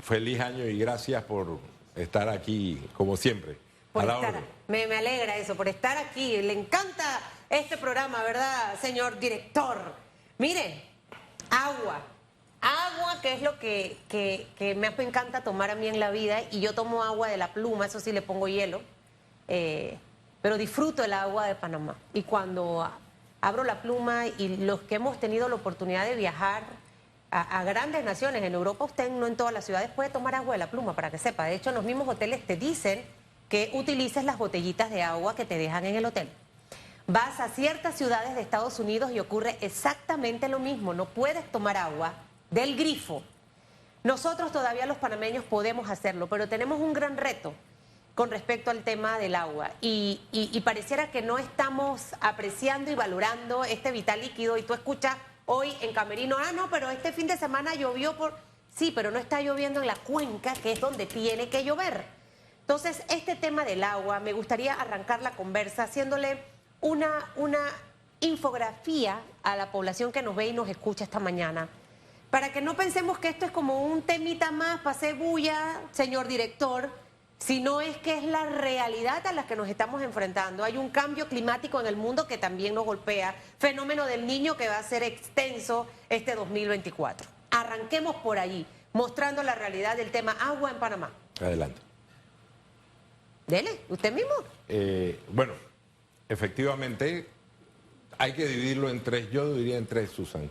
Feliz año y gracias por estar aquí, como siempre, a la orden. Me alegra eso, por estar aquí. Le encanta este programa, ¿verdad, señor director? Mire, agua. Agua, que es lo que me encanta tomar a mí en la vida, y yo tomo agua de la pluma, eso sí le pongo hielo, pero disfruto el agua de Panamá. Y cuando abro la pluma, y los que hemos tenido la oportunidad de viajar a grandes naciones, en Europa usted no en todas las ciudades puede tomar agua de la pluma, para que sepa. De hecho, en los mismos hoteles te dicen que utilices las botellitas de agua que te dejan en el hotel. Vas a ciertas ciudades de Estados Unidos y ocurre exactamente lo mismo, no puedes tomar agua del grifo. Nosotros todavía los panameños podemos hacerlo, pero tenemos un gran reto con respecto al tema del agua y pareciera que no estamos apreciando y valorando este vital líquido. Y tú escuchas hoy en Camerino, no, pero este fin de semana llovió por... Sí, pero no está lloviendo en la cuenca, que es donde tiene que llover. Entonces, este tema del agua, me gustaría arrancar la conversa haciéndole una infografía a la población que nos ve y nos escucha esta mañana, para que no pensemos que esto es como un temita más, pase bulla, señor director, sino es que es la realidad a la que nos estamos enfrentando. Hay un cambio climático en el mundo que también nos golpea, fenómeno del Niño que va a ser extenso este 2024. Arranquemos por allí, mostrando la realidad del tema agua en Panamá. Adelante. Dele, usted mismo. Bueno, efectivamente, hay que dividirlo en tres, yo diría en tres, Susan.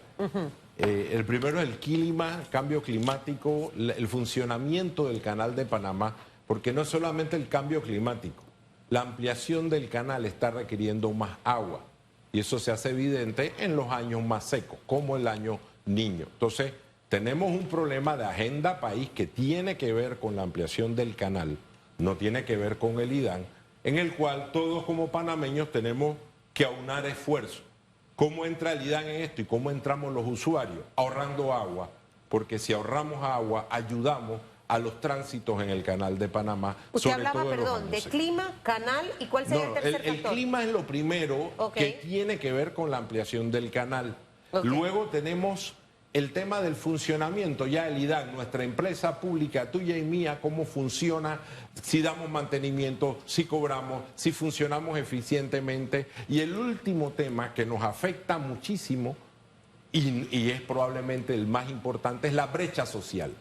El primero es el clima, cambio climático, el funcionamiento del canal de Panamá, porque no es solamente el cambio climático, la ampliación del canal está requiriendo más agua y eso se hace evidente en los años más secos, como el año Niño. Entonces, tenemos un problema de agenda país que tiene que ver con la ampliación del canal, no tiene que ver con el IDAN, en el cual todos como panameños tenemos que aunar esfuerzos. ¿Cómo entra el IDAN en esto y cómo entramos los usuarios? Ahorrando agua, porque si ahorramos agua, ayudamos a los tránsitos en el canal de Panamá. Usted hablaba, perdón, de clima, canal, ¿y cuál sería el tercer factor? El clima es lo primero que tiene que ver con la ampliación del canal. Luego tenemos el tema del funcionamiento, ya el IDAN, nuestra empresa pública, tuya y mía, cómo funciona, si damos mantenimiento, si cobramos, si funcionamos eficientemente. Y el último tema que nos afecta muchísimo, y es probablemente el más importante, es la brecha social.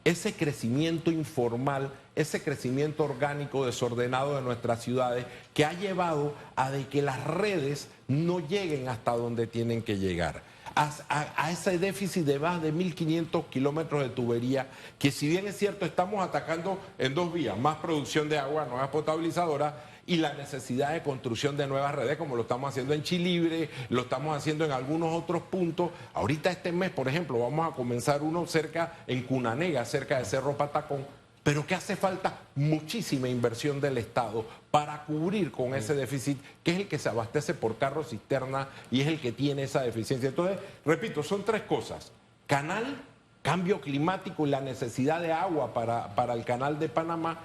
Ese crecimiento informal, ese crecimiento orgánico desordenado de nuestras ciudades que ha llevado a de que las redes no lleguen hasta donde tienen que llegar. A ese déficit de más de 1.500 kilómetros de tubería, que si bien es cierto estamos atacando en dos vías, más producción de agua, nuevas potabilizadoras, y la necesidad de construcción de nuevas redes, como lo estamos haciendo en Chilibre, lo estamos haciendo en algunos otros puntos. Ahorita este mes, por ejemplo, vamos a comenzar uno en Cunanega, cerca de Cerro Patacón, pero que hace falta muchísima inversión del Estado para cubrir con ese déficit, que es el que se abastece por carro cisterna y es el que tiene esa deficiencia. Entonces, repito, son tres cosas: canal, cambio climático y la necesidad de agua para el canal de Panamá,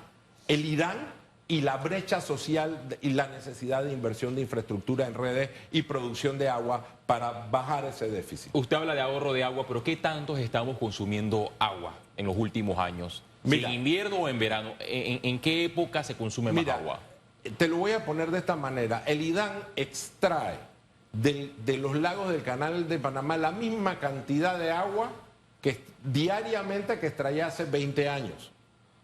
el IDAN y la brecha social y la necesidad de inversión de infraestructura en redes y producción de agua para bajar ese déficit. Usted habla de ahorro de agua, pero ¿qué tantos estamos consumiendo agua en los últimos años? Mira, ¿En invierno o en verano? ¿En qué época se consume más agua? Te lo voy a poner de esta manera. El IDAN extrae de los lagos del canal de Panamá la misma cantidad de agua que diariamente que extraía hace 20 años.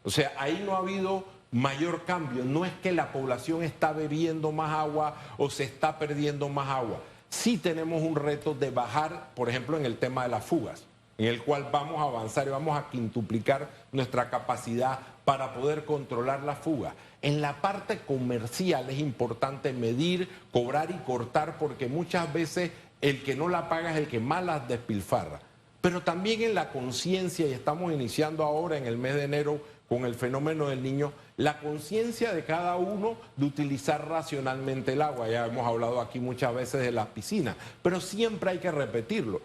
O sea, ahí no ha habido mayor cambio. No es que la población está bebiendo más agua o se está perdiendo más agua. Sí tenemos un reto de bajar, por ejemplo, en el tema de las fugas, en el cual vamos a avanzar y vamos a quintuplicar nuestra capacidad para poder controlar la fuga. En la parte comercial es importante medir, cobrar y cortar, porque muchas veces el que no la paga es el que más las despilfarra. Pero también en la conciencia, y estamos iniciando ahora en el mes de enero con el fenómeno del Niño, la conciencia de cada uno de utilizar racionalmente el agua. Ya hemos hablado aquí muchas veces de las piscinas, pero siempre hay que repetirlo.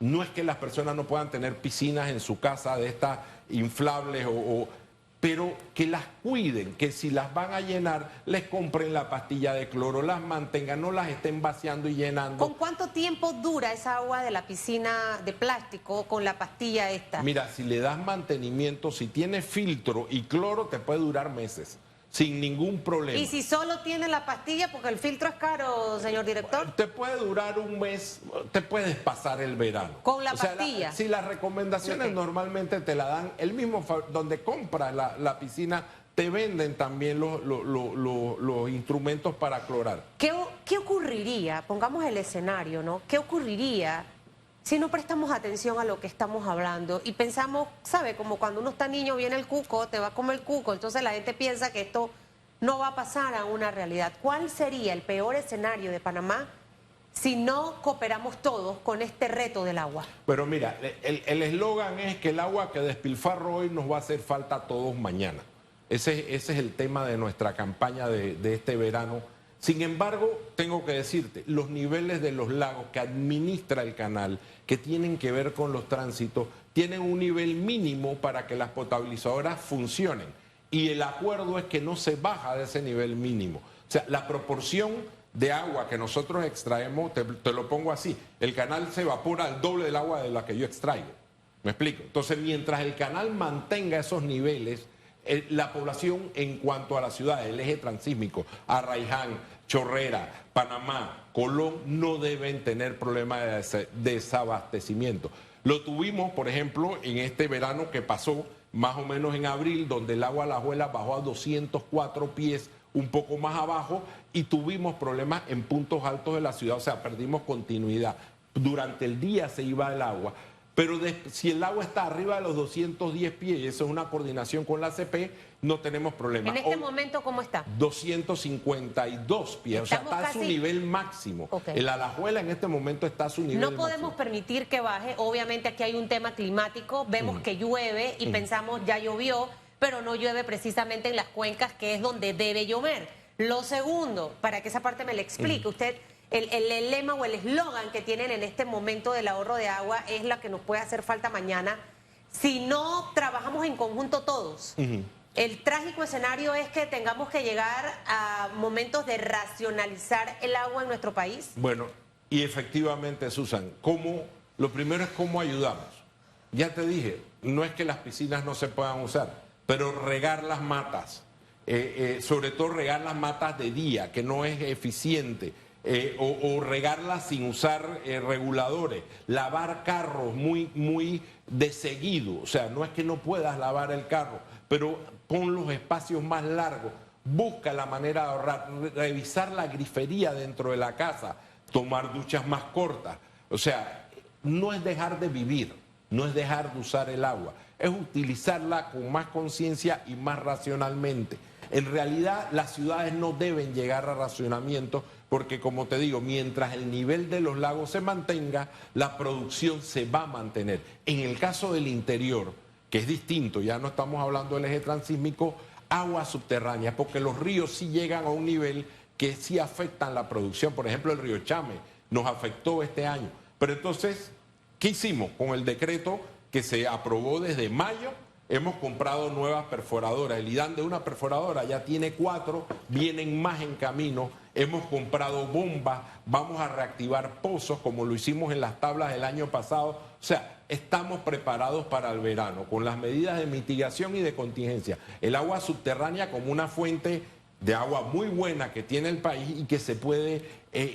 No es que las personas no puedan tener piscinas en su casa de estas inflables pero que las cuiden, que si las van a llenar, les compren la pastilla de cloro, las mantengan, no las estén vaciando y llenando. ¿Con cuánto tiempo dura esa agua de la piscina de plástico con la pastilla esta? Mira, si le das mantenimiento, si tiene filtro y cloro, te puede durar meses, sin ningún problema. ¿Y si solo tiene la pastilla, porque el filtro es caro, señor director? Te puede durar un mes, te puedes pasar el verano. ¿Con la pastilla? Si las recomendaciones normalmente te la dan, el mismo donde compras la piscina, te venden también los instrumentos para clorar. ¿Qué ocurriría? Pongamos el escenario, ¿no? ¿Qué ocurriría si no prestamos atención a lo que estamos hablando y pensamos, ¿sabe? Como cuando uno está niño, viene el cuco, te va a comer el cuco, entonces la gente piensa que esto no va a pasar a una realidad. ¿Cuál sería el peor escenario de Panamá si no cooperamos todos con este reto del agua? Pero mira, el eslogan es que el agua que despilfarro hoy nos va a hacer falta a todos mañana. Ese es el tema de nuestra campaña de este verano. Sin embargo, tengo que decirte, los niveles de los lagos que administra el canal, que tienen que ver con los tránsitos, tienen un nivel mínimo para que las potabilizadoras funcionen. Y el acuerdo es que no se baja de ese nivel mínimo. O sea, la proporción de agua que nosotros extraemos, te lo pongo así, el canal se evapora el doble del agua de la que yo extraigo. ¿Me explico? Entonces, mientras el canal mantenga esos niveles, la población en cuanto a las ciudades, el eje transísmico, Arraiján, Chorrera, Panamá, Colón, no deben tener problemas de desabastecimiento. Lo tuvimos, por ejemplo, en este verano que pasó, más o menos en abril, donde el agua Alajuela bajó a 204 pies, un poco más abajo, y tuvimos problemas en puntos altos de la ciudad, o sea, perdimos continuidad. Durante el día se iba el agua. Pero si el agua está arriba de los 210 pies, y eso es una coordinación con la ACP, no tenemos problema. ¿En este momento cómo está? 252 pies, o sea, está a su nivel máximo. Okay. El Alajuela en este momento está a su nivel máximo. No podemos permitir que baje, obviamente aquí hay un tema climático, vemos que llueve y pensamos ya llovió, pero no llueve precisamente en las cuencas que es donde debe llover. Lo segundo, para que esa parte me la explique, usted... El lema o el eslogan que tienen en este momento del ahorro de agua es la que nos puede hacer falta mañana si no trabajamos en conjunto todos. El trágico escenario es que tengamos que llegar a momentos de racionalizar el agua en nuestro país. Bueno, y efectivamente, Susan, lo primero es cómo ayudamos. Ya te dije, no es que las piscinas no se puedan usar, pero regar las matas, sobre todo regar las matas de día, que no es eficiente. O regarlas sin usar reguladores, lavar carros muy de seguido, o sea, no es que no puedas lavar el carro, pero pon los espacios más largos, busca la manera de ahorrar, revisar la grifería dentro de la casa, tomar duchas más cortas, o sea, no es dejar de vivir, no es dejar de usar el agua, es utilizarla con más conciencia y más racionalmente. En realidad, las ciudades no deben llegar a racionamiento porque, como te digo, mientras el nivel de los lagos se mantenga, la producción se va a mantener. En el caso del interior, que es distinto, ya no estamos hablando del eje transísmico, agua subterránea, porque los ríos sí llegan a un nivel que sí afectan la producción. Por ejemplo, el río Chame nos afectó este año. Pero entonces, ¿qué hicimos? Con el decreto que se aprobó desde mayo, hemos comprado nuevas perforadoras. El IDAN de una perforadora ya tiene 4, vienen más en camino. Hemos comprado bombas, vamos a reactivar pozos como lo hicimos en las tablas del año pasado. O sea, estamos preparados para el verano con las medidas de mitigación y de contingencia. El agua subterránea como una fuente de agua muy buena que tiene el país y que se puede,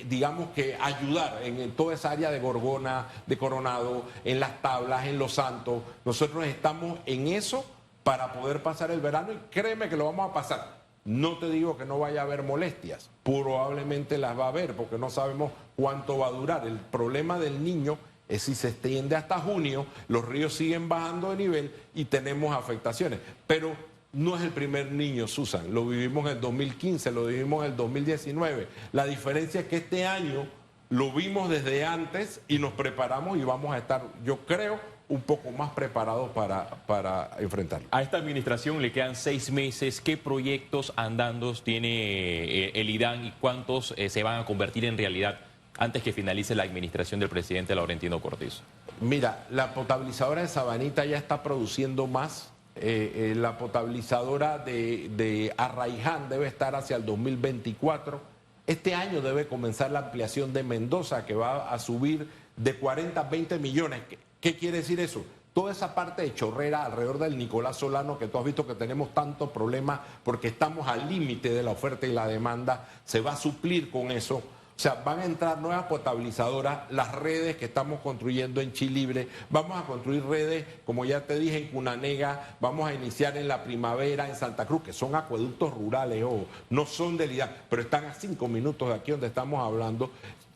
digamos que ayudar en toda esa área de Gorgona, de Coronado, en las tablas, en Los Santos. Nosotros estamos en eso para poder pasar el verano y créeme que lo vamos a pasar. No te digo que no vaya a haber molestias, probablemente las va a haber porque no sabemos cuánto va a durar. El problema del Niño es si se extiende hasta junio, los ríos siguen bajando de nivel y tenemos afectaciones. Pero no es el primer Niño, Susan, lo vivimos en el 2015, lo vivimos en el 2019. La diferencia es que este año lo vimos desde antes y nos preparamos y vamos a estar, yo creo, un poco más preparados para enfrentarlo. A esta administración le quedan 6 meses. ¿Qué proyectos andandos tiene el IDAN y cuántos se van a convertir en realidad antes que finalice la administración del presidente Laurentino Cortizo? Mira, la potabilizadora de Sabanita ya está produciendo más La potabilizadora de Arraiján debe estar hacia el 2024. Este año debe comenzar la ampliación de Mendoza, que va a subir de 40 a 20 millones. ¿Qué quiere decir eso? Toda esa parte de Chorrera alrededor del Nicolás Solano, que tú has visto que tenemos tantos problemas porque estamos al límite de la oferta y la demanda, se va a suplir con eso. O sea, van a entrar nuevas potabilizadoras, las redes que estamos construyendo en Chilibre, vamos a construir redes, como ya te dije, en Cunanega, vamos a iniciar en La Primavera, en Santa Cruz, que son acueductos rurales, no son del IDAN, pero están a 5 minutos de aquí donde estamos hablando.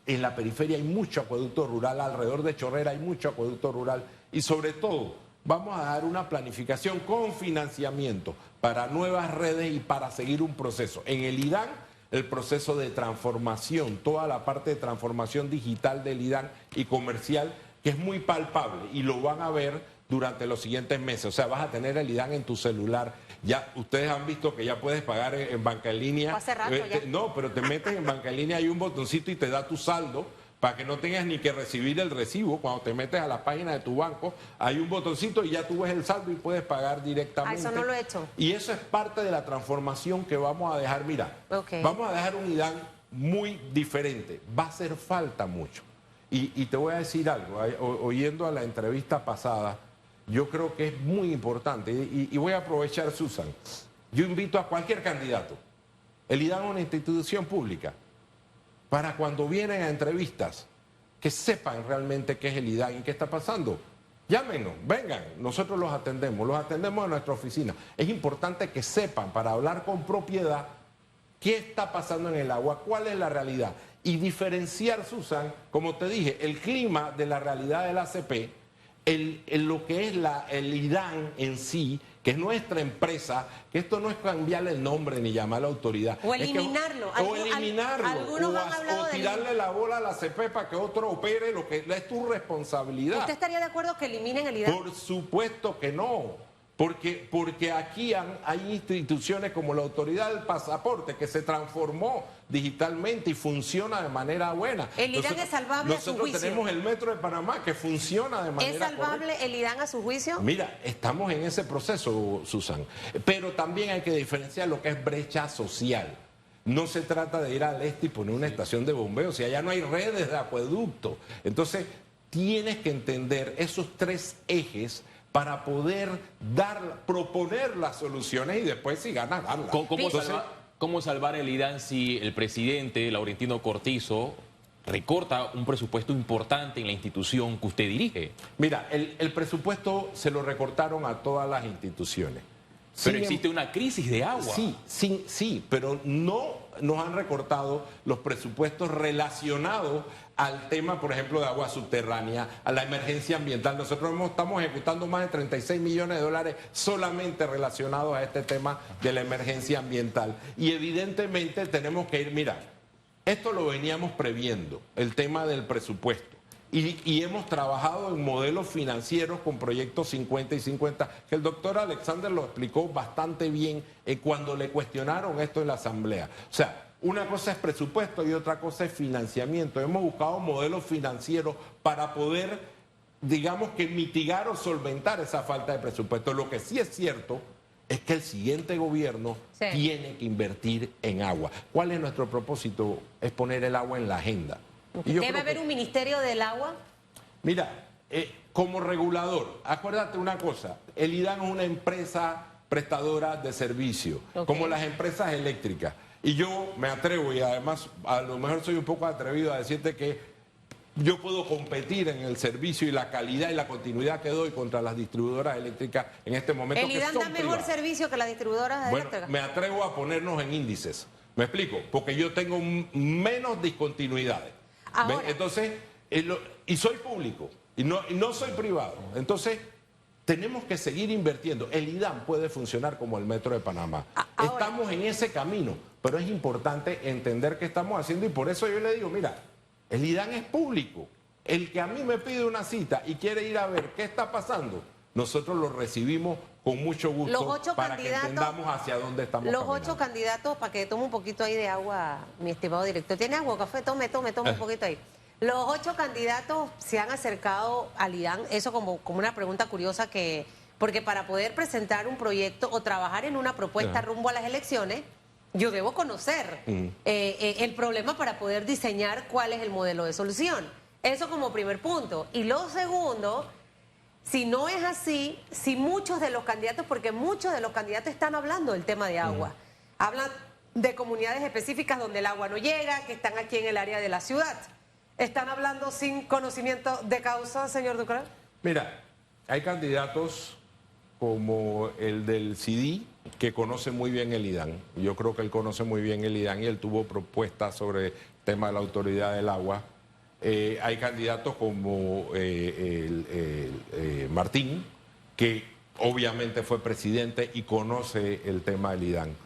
En la periferia hay mucho acueducto rural, alrededor de Chorrera hay mucho acueducto rural y sobre todo vamos a dar una planificación con financiamiento para nuevas redes y para seguir un proceso. En el IDAN, el proceso de transformación, toda la parte de transformación digital del IDAN y comercial, que es muy palpable y lo van a ver durante los siguientes meses. O sea, vas a tener el IDAN en tu celular. Ya ustedes han visto que ya puedes pagar en banca en línea. Hace rato ya. No, pero te metes en banca en línea, hay un botoncito y te da tu saldo para que no tengas ni que recibir el recibo. Cuando te metes a la página de tu banco, hay un botoncito y ya tú ves el saldo y puedes pagar directamente. Eso no lo he hecho. Y eso es parte de la transformación que vamos a dejar. Mira, vamos a dejar un IDAN muy diferente. Va a hacer falta mucho. Y te voy a decir algo, oyendo a la entrevista pasada, yo creo que es muy importante, y voy a aprovechar, Susan, yo invito a cualquier candidato, el IDAN es una institución pública, para cuando vienen a entrevistas, que sepan realmente qué es el IDAN y qué está pasando. Llámenos, vengan, nosotros los atendemos en nuestra oficina. Es importante que sepan, para hablar con propiedad, qué está pasando en el agua, cuál es la realidad. Y diferenciar, Susan, como te dije, el clima de la realidad del ACP, lo que es el IDAN en sí, que es nuestra empresa, que esto no es cambiarle el nombre ni llamar a la autoridad. O eliminarlo. O eliminarlo. Algunos han hablado o tirarle la bola a la ACP para que otro opere lo que es tu responsabilidad. ¿Usted estaría de acuerdo que eliminen el IDAN? Por supuesto que no. Porque aquí hay instituciones como la Autoridad del Pasaporte que se transformó digitalmente y funciona de manera buena. ¿El IDAN es salvable a su juicio? Nosotros tenemos el Metro de Panamá que funciona de manera correcta. ¿Es salvable el IDAN a su juicio? Mira, estamos en ese proceso, Susan. Pero también hay que diferenciar lo que es brecha social. No se trata de ir al este y poner una estación de bombeo, si allá no hay redes de acueducto. Entonces, tienes que entender esos tres ejes para poder proponer las soluciones y después, si ganas, darlas. ¿Cómo salvar el IDAN si el presidente Laurentino Cortizo recorta un presupuesto importante en la institución que usted dirige? Mira, el presupuesto se lo recortaron a todas las instituciones. Pero existe una crisis de agua. Sí, pero no nos han recortado los presupuestos relacionados al tema, por ejemplo, de agua subterránea, a la emergencia ambiental. Nosotros estamos ejecutando más de 36 millones de dólares solamente relacionados a este tema de la emergencia ambiental. Y evidentemente tenemos que ir, mira, esto lo veníamos previendo, el tema del presupuesto. Y hemos trabajado en modelos financieros con proyectos 50 y 50, que el doctor Alexander lo explicó bastante bien cuando le cuestionaron esto en la asamblea. O sea, una cosa es presupuesto y otra cosa es financiamiento. Hemos buscado modelos financieros para poder, digamos que mitigar o solventar esa falta de presupuesto. Lo que sí es cierto es que el siguiente gobierno tiene que invertir en agua. ¿Cuál es nuestro propósito? Es poner el agua en la agenda. ¿Debe haber un ministerio del agua? Mira, como regulador, acuérdate una cosa, el IDAN es una empresa prestadora de servicio, como las empresas eléctricas. Y yo me atrevo, y además a lo mejor soy un poco atrevido a decirte que yo puedo competir en el servicio y la calidad y la continuidad que doy contra las distribuidoras eléctricas en este momento. ¿El IDAN da mejor servicio que las distribuidoras eléctricas? Me atrevo a ponernos en índices. ¿Me explico? Porque yo tengo menos discontinuidades. Ahora, entonces, y soy público, y no soy privado. Entonces, tenemos que seguir invirtiendo. El IDAN puede funcionar como el Metro de Panamá. Ahora, estamos en ese camino, pero es importante entender qué estamos haciendo y por eso yo le digo, mira, el IDAN es público. El que a mí me pide una cita y quiere ir a ver qué está pasando, nosotros lo recibimos con mucho gusto para que entendamos hacia dónde estamos caminando. 8 candidatos, para que tome un poquito ahí de agua, mi estimado director. ¿Tiene agua, café? Tome un poquito ahí. Los 8 candidatos se han acercado al IDAN, eso como una pregunta curiosa que Porque para poder presentar un proyecto o trabajar en una propuesta rumbo a las elecciones, yo debo conocer el problema para poder diseñar cuál es el modelo de solución. Eso como primer punto. Y lo segundo, si no es así, si muchos de los candidatos, porque muchos de los candidatos están hablando del tema de agua, hablan de comunidades específicas donde el agua no llega, que están aquí en el área de la ciudad. ¿Están hablando sin conocimiento de causa, señor Ducral? Mira, hay candidatos como el del CD, que conoce muy bien el IDAN. Yo creo que él conoce muy bien el IDAN y él tuvo propuestas sobre el tema de la autoridad del agua. Hay candidatos como Martín, que obviamente fue presidente y conoce el tema del IDAN.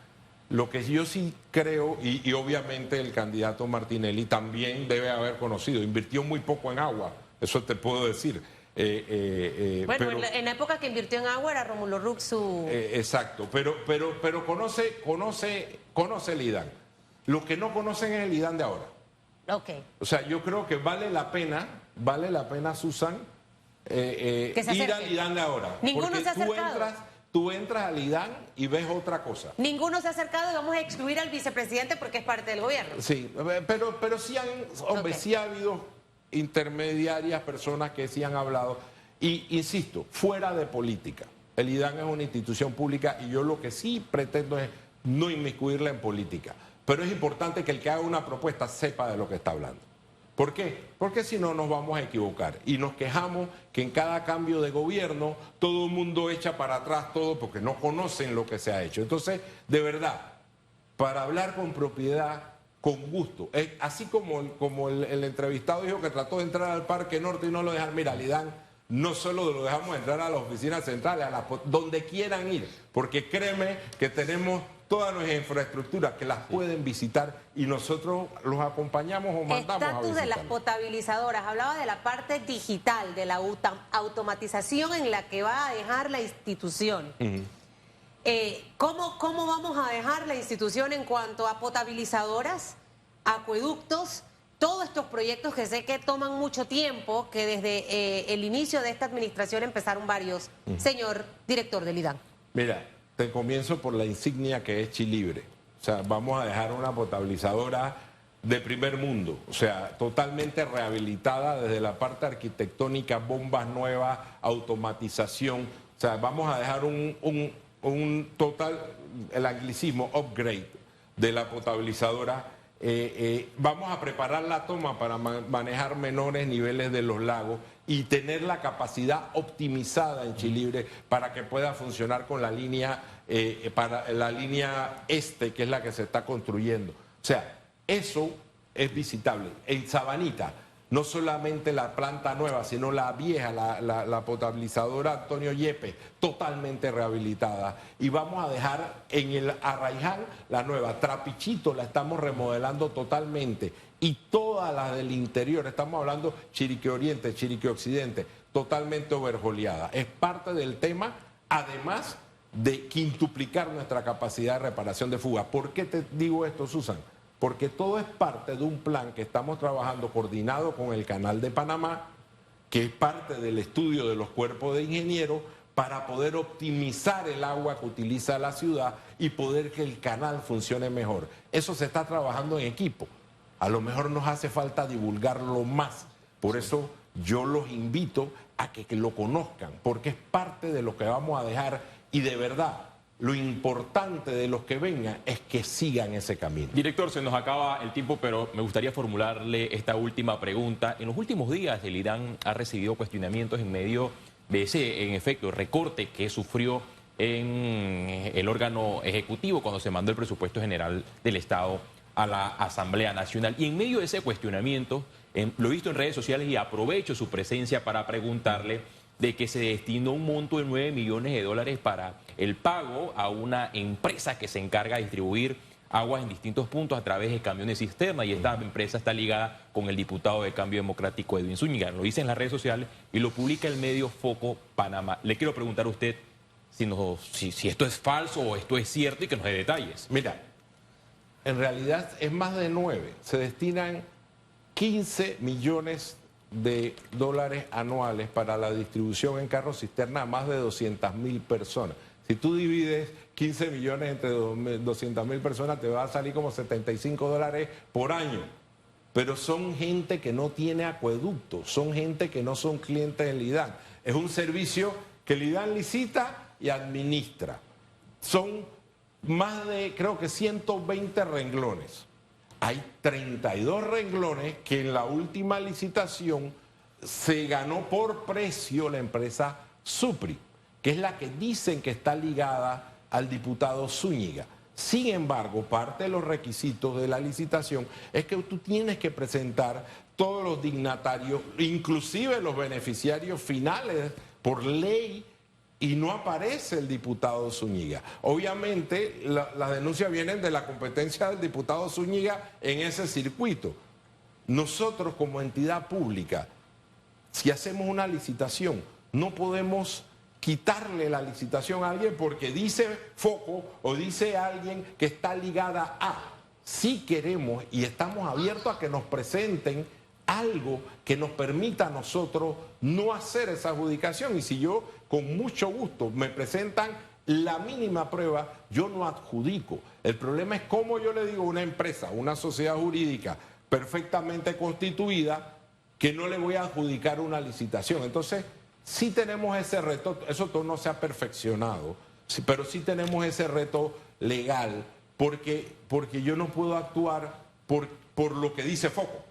Lo que yo sí creo, y obviamente el candidato Martinelli también debe haber conocido, invirtió muy poco en agua, eso te puedo decir. Bueno, pero, en la época que invirtió en agua era Rómulo Rux su... exacto, pero conoce el IDAN. Lo que no conocen es el IDAN de ahora. Okay. O sea, yo creo que vale la pena, Susan, ir al IDAN de ahora. Ninguno porque se ha acercado. Tú entras al IDAN y ves otra cosa. Ninguno se ha acercado y vamos a excluir al vicepresidente porque es parte del gobierno. Sí, pero sí sí ha habido intermediarias, personas que sí han hablado. Y insisto, fuera de política. El IDAN es una institución pública y yo lo que sí pretendo es no inmiscuirla en política. Pero es importante que el que haga una propuesta sepa de lo que está hablando. ¿Por qué? Porque si no nos vamos a equivocar y nos quejamos que en cada cambio de gobierno todo el mundo echa para atrás todo porque no conocen lo que se ha hecho. Entonces, de verdad, para hablar con propiedad, con gusto, así como el entrevistado dijo que trató de entrar al Parque Norte y no lo dejan, mira, Lidán, no solo lo dejamos entrar a las oficinas centrales, donde quieran ir, porque créeme que tenemos toda nuestra infraestructura que las pueden visitar y nosotros los acompañamos o mandamos a visitar. Estatus de las potabilizadoras, hablaba de la parte digital, de la automatización en la que va a dejar la institución. ¿Cómo vamos a dejar la institución en cuanto a potabilizadoras, acueductos, todos estos proyectos que sé que toman mucho tiempo, que desde el inicio de esta administración empezaron varios, señor director del IDAN? Mira, te comienzo por la insignia que es Chilibre. O sea, vamos a dejar una potabilizadora de primer mundo, o sea, totalmente rehabilitada desde la parte arquitectónica, bombas nuevas, automatización. O sea, vamos a dejar un total, el anglicismo, upgrade de la potabilizadora. Vamos a preparar la toma para manejar menores niveles de los lagos y tener la capacidad optimizada en Chilibre para que pueda funcionar con la línea, para la línea este, que es la que se está construyendo. O sea, eso es visitable. En Sabanita, no solamente la planta nueva, sino la vieja, la potabilizadora Antonio Yepes, totalmente rehabilitada. Y vamos a dejar en el Arraiján la nueva. Trapichito la estamos remodelando totalmente. Y todas las del interior, estamos hablando Chiriquí Oriente, Chiriquí Occidente, totalmente overjoleada. Es parte del tema, además de quintuplicar nuestra capacidad de reparación de fugas. ¿Por qué te digo esto, Susan? Porque todo es parte de un plan que estamos trabajando coordinado con el Canal de Panamá, que es parte del estudio de los cuerpos de ingenieros para poder optimizar el agua que utiliza la ciudad y poder que el canal funcione mejor. Eso se está trabajando en equipo. A lo mejor nos hace falta divulgarlo más. Por eso yo los invito a que lo conozcan, porque es parte de lo que vamos a dejar y de verdad, lo importante de los que vengan es que sigan ese camino. Director, se nos acaba el tiempo, pero me gustaría formularle esta última pregunta. En los últimos días, el IDAN ha recibido cuestionamientos en medio de ese, en efecto, recorte que sufrió en el órgano ejecutivo cuando se mandó el presupuesto general del Estado a la Asamblea Nacional. Y en medio de ese cuestionamiento, lo he visto en redes sociales y aprovecho su presencia para preguntarle de que se destinó un monto de $9 millones para el pago a una empresa que se encarga de distribuir aguas en distintos puntos a través de camiones cisterna, y esta empresa está ligada con el diputado de Cambio Democrático Edwin Zúñiga. Lo dice en las redes sociales y lo publica el medio Foco Panamá. Le quiero preguntar a usted si esto es falso o esto es cierto y que nos dé detalles. Mira, en realidad es más de 9. Se destinan 15 millones de dólares anuales para la distribución en carros cisterna a más de 200.000 personas. Si tú divides 15 millones entre 200.000 personas, te va a salir como $75 por año. Pero son gente que no tiene acueducto, son gente que no son clientes del IDAN. Es un servicio que el IDAN licita y administra. Son más de, creo que 120 renglones. Hay 32 renglones que en la última licitación se ganó por precio la empresa Supri, que es la que dicen que está ligada al diputado Zúñiga. Sin embargo, parte de los requisitos de la licitación es que tú tienes que presentar todos los dignatarios, inclusive los beneficiarios finales por ley, y no aparece el diputado Zúñiga. Obviamente, las denuncias vienen de la competencia del diputado Zúñiga en ese circuito. Nosotros, como entidad pública, si hacemos una licitación, no podemos quitarle la licitación a alguien porque dice Foco o dice alguien que está ligada a. Sí queremos y estamos abiertos a que nos presenten algo que nos permita a nosotros no hacer esa adjudicación. Y si yo, con mucho gusto, me presentan la mínima prueba, yo no adjudico. El problema es cómo yo le digo a una empresa, una sociedad jurídica perfectamente constituida, que no le voy a adjudicar una licitación. Entonces, sí tenemos ese reto, eso todo no se ha perfeccionado, pero sí tenemos ese reto legal, porque yo no puedo actuar por lo que dice Foco.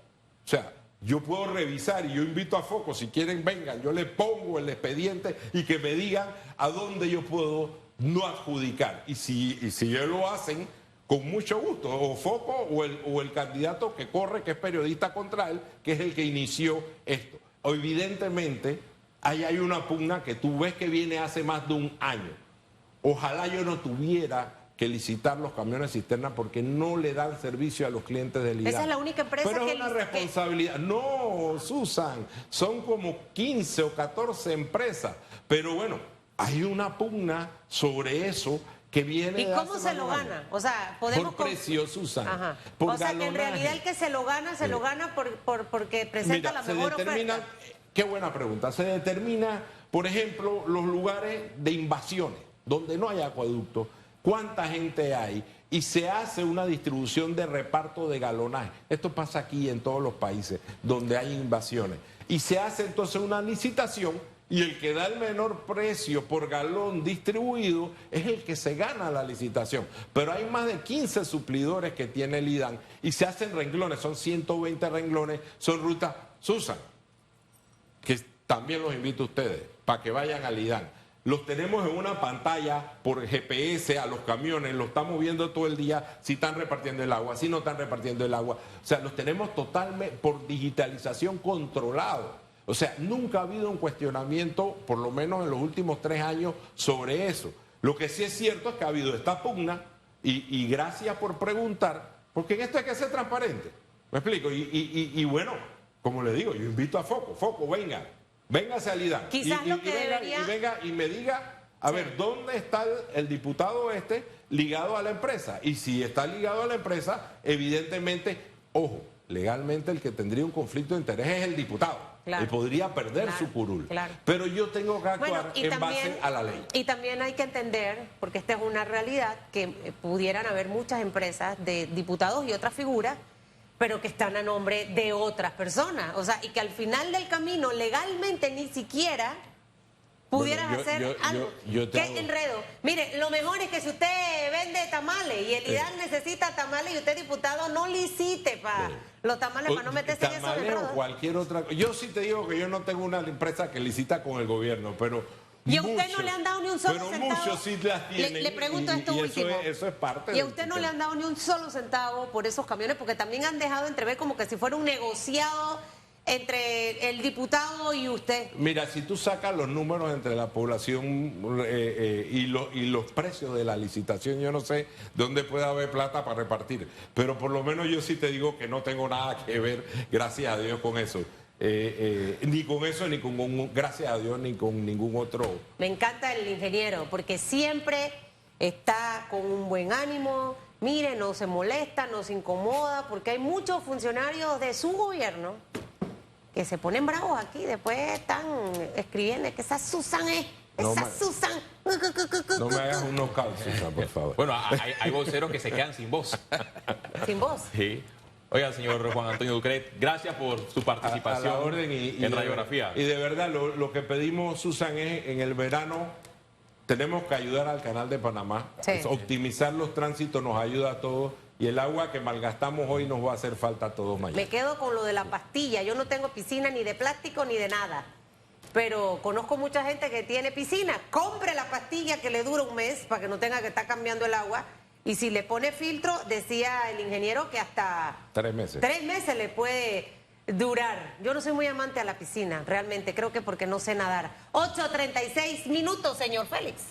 O sea, yo puedo revisar y yo invito a Foco, si quieren vengan, yo le pongo el expediente y que me digan a dónde yo puedo no adjudicar. Y si ellos lo hacen, con mucho gusto, o Foco o el candidato que corre, que es periodista contra él, que es el que inició esto. Evidentemente, ahí hay una pugna que tú ves que viene hace más de un año. Ojalá yo no tuviera que licitar los camiones cisterna porque no le dan servicio a los clientes del IDAN. Esa es la única empresa pero que... es una responsabilidad. No, Susan, son como 15 o 14 empresas. Pero bueno, hay una pugna sobre eso que viene... ¿Y cómo se lo gana? O sea, podemos... Por precio, Susan. Ajá. Por o sea, galonaje. que en realidad el que se lo gana porque presenta la mejor oferta. Qué buena pregunta. Se determina, por ejemplo, los lugares de invasiones, donde no hay acueducto, cuánta gente hay, y se hace una distribución de reparto de galonaje. Esto pasa aquí en todos los países donde hay invasiones. Y se hace entonces una licitación y el que da el menor precio por galón distribuido es el que se gana la licitación. Pero hay más de 15 suplidores que tiene el IDAN y se hacen renglones, son 120 renglones, son rutas. Susan, que también los invito a ustedes para que vayan al IDAN. Los tenemos en una pantalla por GPS a los camiones, los estamos viendo todo el día si están repartiendo el agua, si no están repartiendo el agua. O sea, los tenemos totalmente por digitalización controlado. O sea, nunca ha habido un cuestionamiento, por lo menos en los últimos 3 años, sobre eso. Lo que sí es cierto es que ha habido esta pugna y gracias por preguntar, porque en esto hay que ser transparente. ¿Me explico? Y bueno, como le digo, yo invito a Foco, venga. Véngase al IDAN. Quizás lo que debería... venga y me diga, a ver, ¿dónde está el diputado ligado a la empresa? Y si está ligado a la empresa, evidentemente, ojo, legalmente el que tendría un conflicto de interés es el diputado. Claro. Y podría perder su curul. Claro. Pero yo tengo que actuar en base a la ley. Y también hay que entender, porque esta es una realidad, que pudieran haber muchas empresas de diputados y otras figuras, pero que están a nombre de otras personas. O sea, y que al final del camino, legalmente, ni siquiera pudieras hacer algo. ¿Qué enredo? Mire, lo mejor es que si usted vende tamales y el IDAN necesita tamales y usted, diputado, no licite para los tamales, para no meterse en esos enredos. O cualquier otra. Yo sí te digo que yo no tengo una empresa que licita con el gobierno, pero... Y a usted no le han dado ni un solo centavo. Pero muchos sí las tienen. Le pregunto esto último. Eso es parte. Y a usted no le han dado ni un solo centavo por esos camiones, porque también han dejado entrever como que si fuera un negociado entre el diputado y usted. Mira, si tú sacas los números entre la población y los precios de la licitación, yo no sé dónde puede haber plata para repartir. Pero por lo menos yo sí te digo que no tengo nada que ver, gracias a Dios, con eso. Ni con eso, ni con, gracias a Dios, ni con ningún otro. Me encanta el ingeniero, porque siempre está con un buen ánimo. Mire, no se molesta, no se incomoda, porque hay muchos funcionarios de su gobierno que se ponen bravos aquí, después están escribiendo que esa Susan es, Susan. No me hagas un knockout, Susan, por favor. Bueno, hay voceros que se quedan sin voz. Sin voz. Sí. Oiga, señor Juan Antonio Ducret, gracias por su participación a la orden en Radiografía. Y de verdad, lo que pedimos, Susan, es en el verano tenemos que ayudar al Canal de Panamá. Sí. Optimizar los tránsitos nos ayuda a todos. Y el agua que malgastamos hoy nos va a hacer falta a todos mañana. Me quedo con lo de la pastilla. Yo no tengo piscina ni de plástico ni de nada. Pero conozco mucha gente que tiene piscina. Compre la pastilla que le dura un mes para que no tenga que estar cambiando el agua. Y si le pone filtro, decía el ingeniero que hasta 3 meses. 3 meses le puede durar. Yo no soy muy amante a la piscina, realmente. Creo que porque no sé nadar. 8:36 minutos, señor Félix.